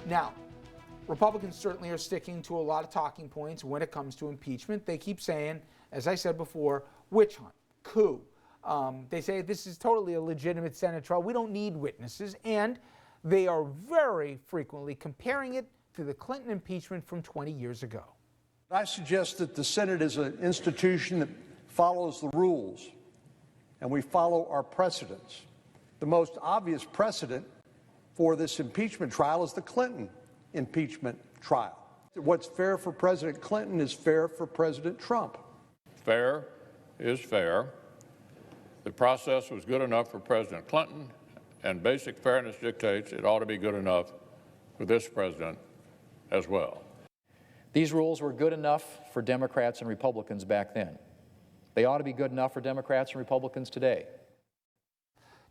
Now, Republicans certainly are sticking to a lot of talking points when it comes to impeachment. They keep saying, as I said before, witch hunt, coup. They say this is totally a legitimate Senate trial. We don't need witnesses. And they are very frequently comparing it to the Clinton impeachment from 20 years ago. I suggest that the Senate is an institution that follows the rules, and we follow our precedents. The most obvious precedent for this impeachment trial is the Clinton impeachment trial. What's fair for President Clinton is fair for President Trump. Fair is fair. The process was good enough for President Clinton, and basic fairness dictates it ought to be good enough for this president as well. These rules were good enough for Democrats and Republicans back then. They ought to be good enough for Democrats and Republicans today.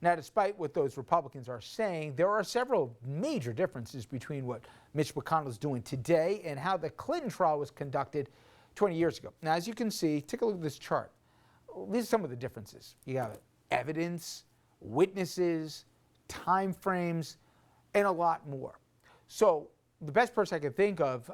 Now, despite what those Republicans are saying, there are several major differences between what Mitch McConnell is doing today and how the Clinton trial was conducted 20 years ago. Now, as you can see, take a look at this chart. These are some of the differences. You have evidence, witnesses, time frames, and a lot more. So the best person I could think of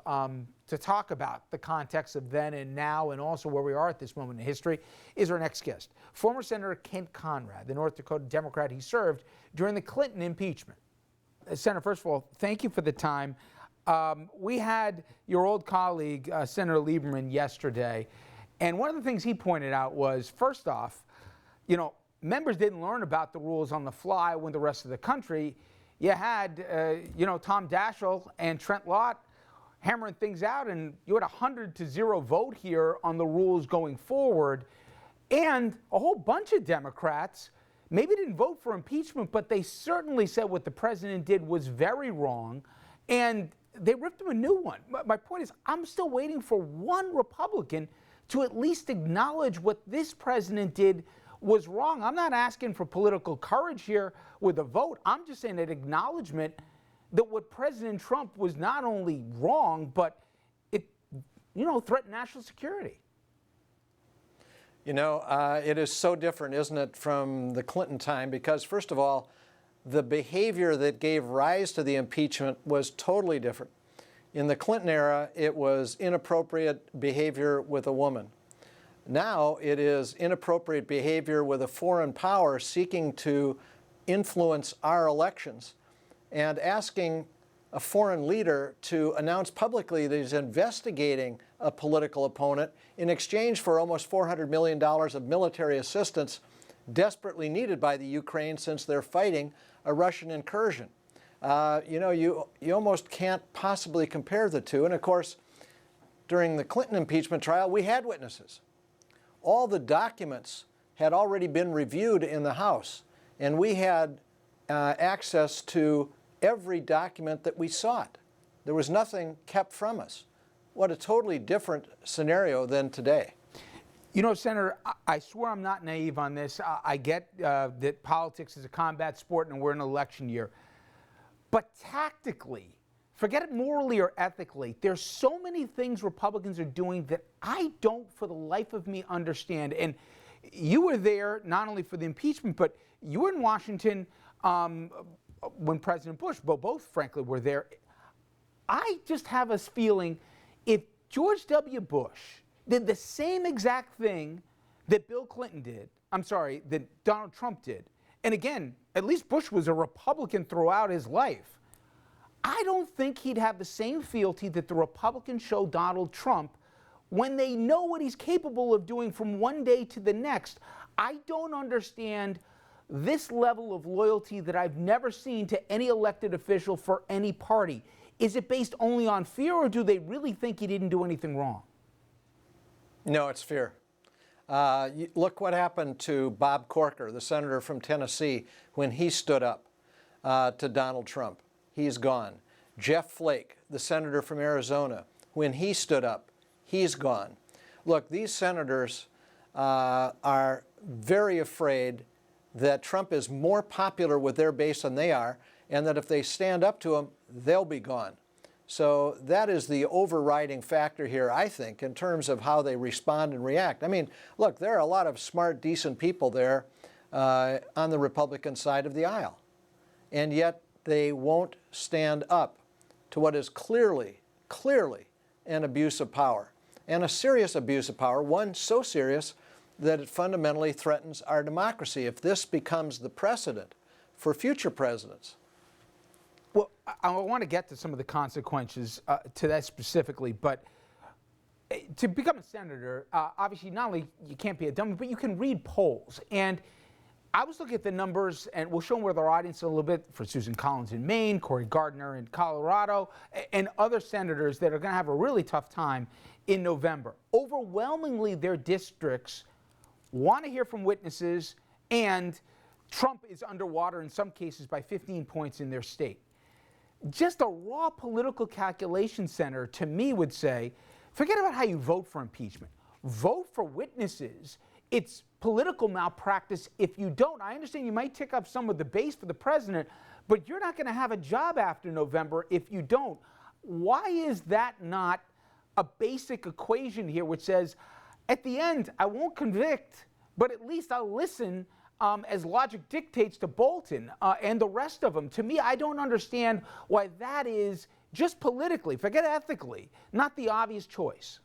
to talk about the context of then and now and also where we are at this moment in history is our next guest, former Senator Kent Conrad, the North Dakota Democrat he served during the Clinton impeachment. Senator, first of all, thank you for the time. We had your old colleague, Senator Lieberman, yesterday, and one of the things he pointed out was, first off, members didn't learn about the rules on the fly when the rest of the country. You had, Tom Daschle and Trent Lott hammering things out, and you had a 100-0 vote here on the rules going forward. And a whole bunch of Democrats maybe didn't vote for impeachment, but they certainly said what the president did was very wrong, and they ripped him a new one. My point is, I'm still waiting for one Republican to at least acknowledge what this president did was wrong. I'm not asking for political courage here with a vote. I'm just saying an acknowledgement that what President Trump was not only wrong, but it, threatened national security. It is so different, isn't it, from the Clinton time? Because, first of all, the behavior that gave rise to the impeachment was totally different. In the Clinton era, it was inappropriate behavior with a woman. Now it is inappropriate behavior with a foreign power seeking to influence our elections and asking a foreign leader to announce publicly that he's investigating a political opponent in exchange for almost $400 million of military assistance desperately needed by the Ukraine since they're fighting a Russian incursion. You almost can't possibly compare the two. And of course, during the Clinton impeachment trial, we had witnesses. All the documents had already been reviewed in the House, and we had access to every document that we sought. There was nothing kept from us. What a totally different scenario than today. Senator, I swear I'm not naive on this. I get that politics is a combat sport and we're in an election year. But tactically, forget it morally or ethically, there's so many things Republicans are doing that I don't for the life of me understand. And you were there not only for the impeachment, but you were in Washington when President Bush, both frankly were there. I just have a feeling if George W. Bush did the same exact thing that Bill Clinton did, that Donald Trump did, and again, at least Bush was a Republican throughout his life, I don't think he'd have the same fealty that the Republicans show Donald Trump when they know what he's capable of doing from one day to the next. I don't understand this level of loyalty that I've never seen to any elected official for any party. Is it based only on fear, or do they really think he didn't do anything wrong? No, it's fear. Look what happened to Bob Corker, the senator from Tennessee, when he stood up to Donald Trump. He's gone. Jeff Flake, the senator from Arizona, when he stood up, he's gone. Look, these senators are very afraid that Trump is more popular with their base than they are, and that if they stand up to him, they'll be gone. So that is the overriding factor here, I think, in terms of how they respond and react. I mean, look, there are a lot of smart, decent people there on the Republican side of the aisle, and yet they won't stand up to what is clearly an abuse of power, and a serious abuse of power, one so serious that it fundamentally threatens our democracy if this becomes the precedent for future presidents. Well, I want to get to some of the consequences to that specifically, but to become a senator, obviously not only you can't be a dummy, but you can read polls. And I was looking at the numbers, and we'll show them with our audience a little bit, for Susan Collins in Maine, Cory Gardner in Colorado, and other senators that are going to have a really tough time in November. Overwhelmingly, their districts want to hear from witnesses, and Trump is underwater in some cases by 15 points in their state. Just a raw political calculation, Senator, to me would say, forget about how you vote for impeachment. Vote for witnesses. It's political malpractice if you don't. I understand you might tick up some of the base for the president, but you're not going to have a job after November if you don't. Why is that not a basic equation here which says, at the end, I won't convict, but at least I'll listen as logic dictates to Bolton and the rest of them? To me, I don't understand why that is, just politically, forget ethically, not the obvious choice.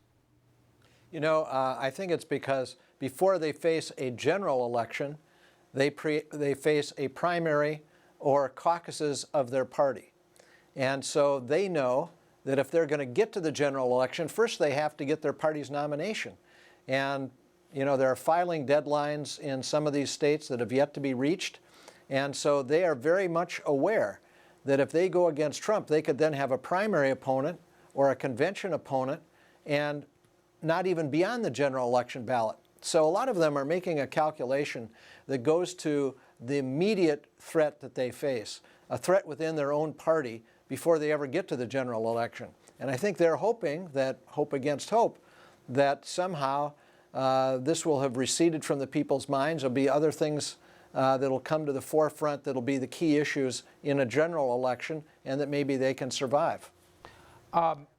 You know, I think it's because before they face a general election, they face a primary or caucuses of their party. And so they know that if they're going to get to the general election, first they have to get their party's nomination. And, you know, there are filing deadlines in some of these states that have yet to be reached. And so they are very much aware that if they go against Trump, they could then have a primary opponent or a convention opponent and not even be on the general election ballot. So a lot of them are making a calculation that goes to the immediate threat that they face, a threat within their own party before they ever get to the general election. And I think they're hoping that, hope against hope, that somehow this will have receded from the people's minds. There'll be other things that'll come to the forefront that'll be the key issues in a general election, and that maybe they can survive.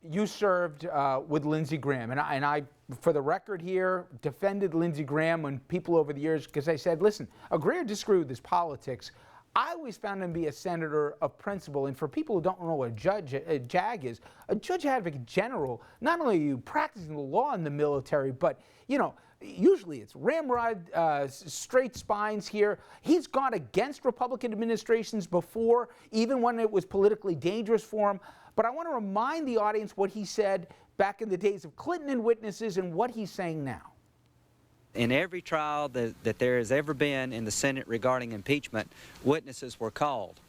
You served with Lindsey Graham, and I, for the record here, defended Lindsey Graham when people over the years, because I said, listen, agree or disagree with his politics, I always found him to be a senator of principle. And for people who don't know what a JAG is, a judge advocate general, not only are you practicing the law in the military, but, you know, usually it's ramrod, straight spines here. He's gone against Republican administrations before, even when it was politically dangerous for him. But I want to remind the audience what he said back in the days of Clinton and witnesses and what he's saying now. In every trial that there has ever been in the Senate regarding impeachment, witnesses were called.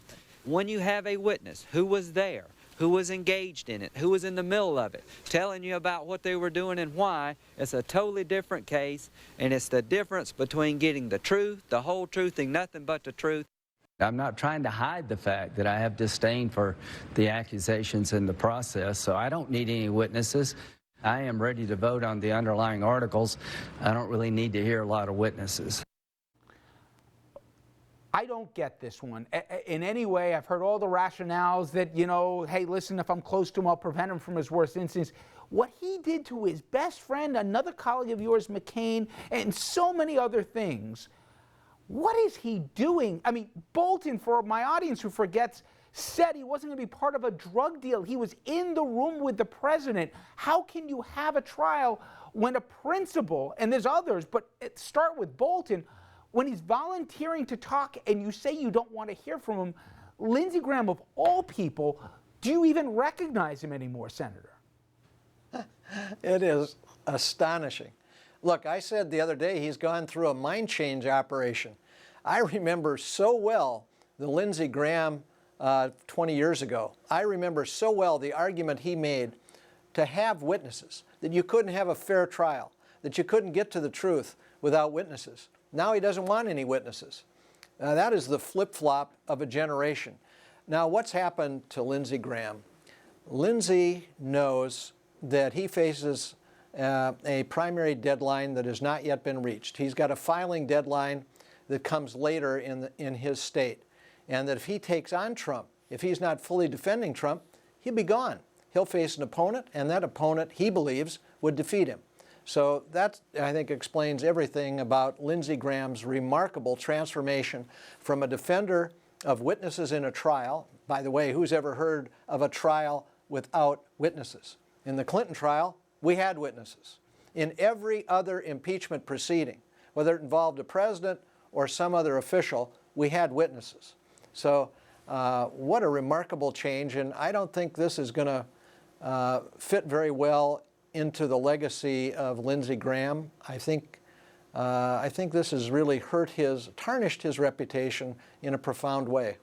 When you have a witness who was there, who was engaged in it, who was in the middle of it, telling you about what they were doing and why, it's a totally different case, and it's the difference between getting the truth, the whole truth, and nothing but the truth. I'm not trying to hide the fact that I have disdain for the accusations in the process, so I don't need any witnesses. I am ready to vote on the underlying articles. I don't really need to hear a lot of witnesses. I don't get this one in any way. I've heard all the rationales that, you know, hey, listen, if I'm close to him, I'll prevent him from his worst instincts. What he did to his best friend, another colleague of yours, McCain, and so many other things, what is he doing? I mean, Bolton, for my audience who forgets, said he wasn't going to be part of a drug deal. He was in the room with the president. How can you have a trial when a principal, and there's others, but start with Bolton, when he's volunteering to talk and you say you don't want to hear from him? Lindsey Graham, of all people, do you even recognize him anymore, Senator? It is astonishing. Look, I said the other day he's gone through a mind change operation. I remember so well the Lindsey Graham 20 years ago. I remember so well the argument he made to have witnesses, that you couldn't have a fair trial, that you couldn't get to the truth without witnesses. Now he doesn't want any witnesses. That is the flip-flop of a generation. Now, what's happened to Lindsey Graham? Lindsey knows that he faces a primary deadline that has not yet been reached. He's got a filing deadline that comes later in his state. And that if he takes on Trump, if he's not fully defending Trump, he'll be gone. He'll face an opponent, and that opponent, he believes, would defeat him. So that, I think, explains everything about Lindsey Graham's remarkable transformation from a defender of witnesses in a trial. By the way, who's ever heard of a trial without witnesses? In the Clinton trial, we had witnesses. In every other impeachment proceeding, whether it involved a president or some other official, we had witnesses. So what a remarkable change, and I don't think this is going to fit very well into the legacy of Lindsey Graham. I think this has really tarnished his reputation in a profound way.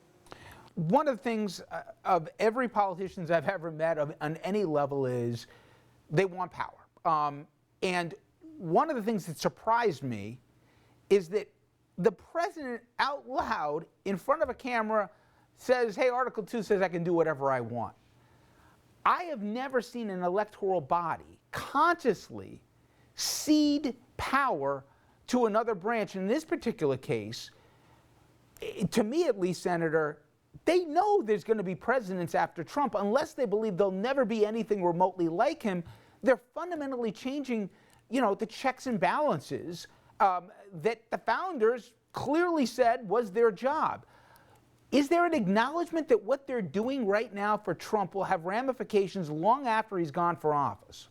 One of the things of every politician I've ever met on any level is they want power. And one of the things that surprised me is that the president out loud in front of a camera says, hey, Article 2 says I can do whatever I want. I have never seen an electoral body consciously cede power to another branch. In this particular case, to me at least, Senator, they know there's going to be presidents after Trump. Unless they believe there'll never be anything remotely like him, they're fundamentally changing, the checks and balances that the founders clearly said was their job. Is there an acknowledgement that what they're doing right now for Trump will have ramifications long after he's gone for office?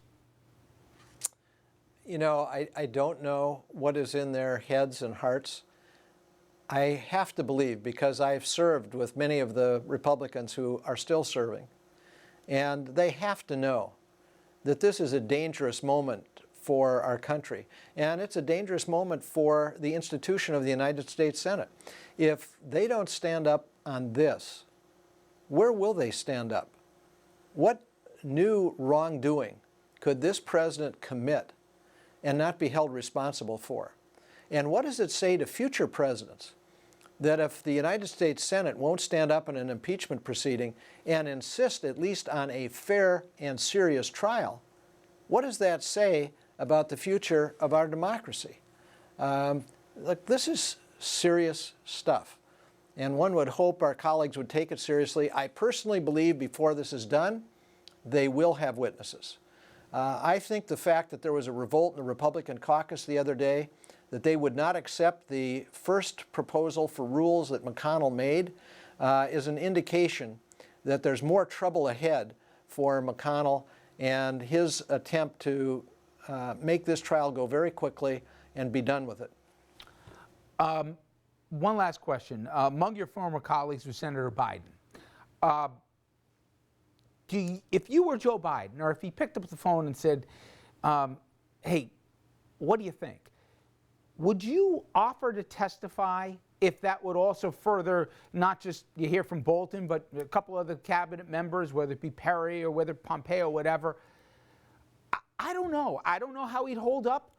I don't know what is in their heads and hearts. I have to believe, because I've served with many of the Republicans who are still serving, and they have to know that this is a dangerous moment for our country, and it's a dangerous moment for the institution of the United States Senate. If they don't stand up on this, where will they stand up? What new wrongdoing could this president commit and not be held responsible for? And what does it say to future presidents that if the United States Senate won't stand up in an impeachment proceeding and insist at least on a fair and serious trial, what does that say about the future of our democracy? Look, this is serious stuff, and one would hope our colleagues would take it seriously. I personally believe before this is done, they will have witnesses. I think the fact that there was a revolt in the Republican caucus the other day, that they would not accept the first proposal for rules that McConnell made, is an indication that there's more trouble ahead for McConnell and his attempt to make this trial go very quickly and be done with it. One last question. Among your former colleagues was Senator Biden. If you were Joe Biden, or if he picked up the phone and said, hey, what do you think? Would you offer to testify if that would also further, not just you hear from Bolton, but a couple other cabinet members, whether it be Perry or whether Pompeo, whatever? I don't know. I don't know how he'd hold up,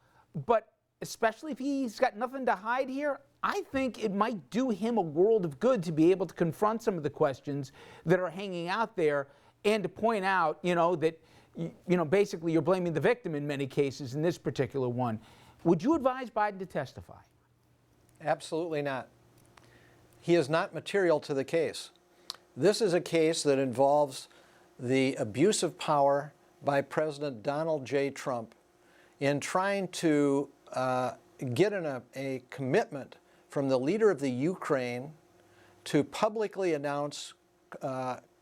but especially if he's got nothing to hide here, I think it might do him a world of good to be able to confront some of the questions that are hanging out there and to point out, that, basically you're blaming the victim in many cases in this particular one. Would you advise Biden to testify? Absolutely not. He is not material to the case. This is a case that involves the abuse of power by President Donald J. Trump in trying to get a commitment from the leader of the Ukraine to publicly announce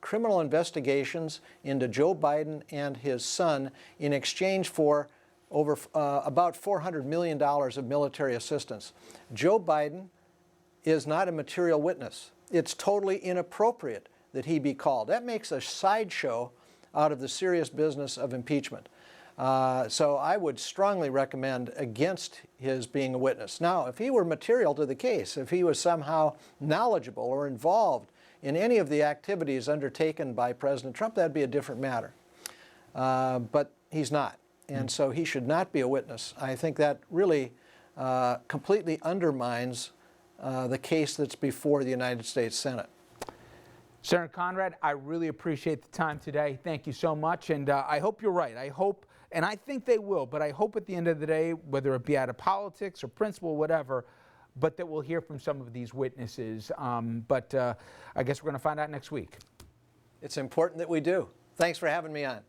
criminal investigations into Joe Biden and his son in exchange for over about $400 million of military assistance. Joe Biden is not a material witness. It's totally inappropriate that he be called. That makes a sideshow out of the serious business of impeachment. So I would strongly recommend against his being a witness. Now, if he were material to the case, if he was somehow knowledgeable or involved in any of the activities undertaken by President Trump, that'd be a different matter. But he's not, and so he should not be a witness. I think that really completely undermines the case that's before the United States Senate. Senator Conrad, I really appreciate the time today. Thank you so much, and I hope you're right. I hope, and I think they will, but I hope at the end of the day, whether it be out of politics or principle, whatever, but that we'll hear from some of these witnesses. But I guess we're going to find out next week. It's important that we do. Thanks for having me on.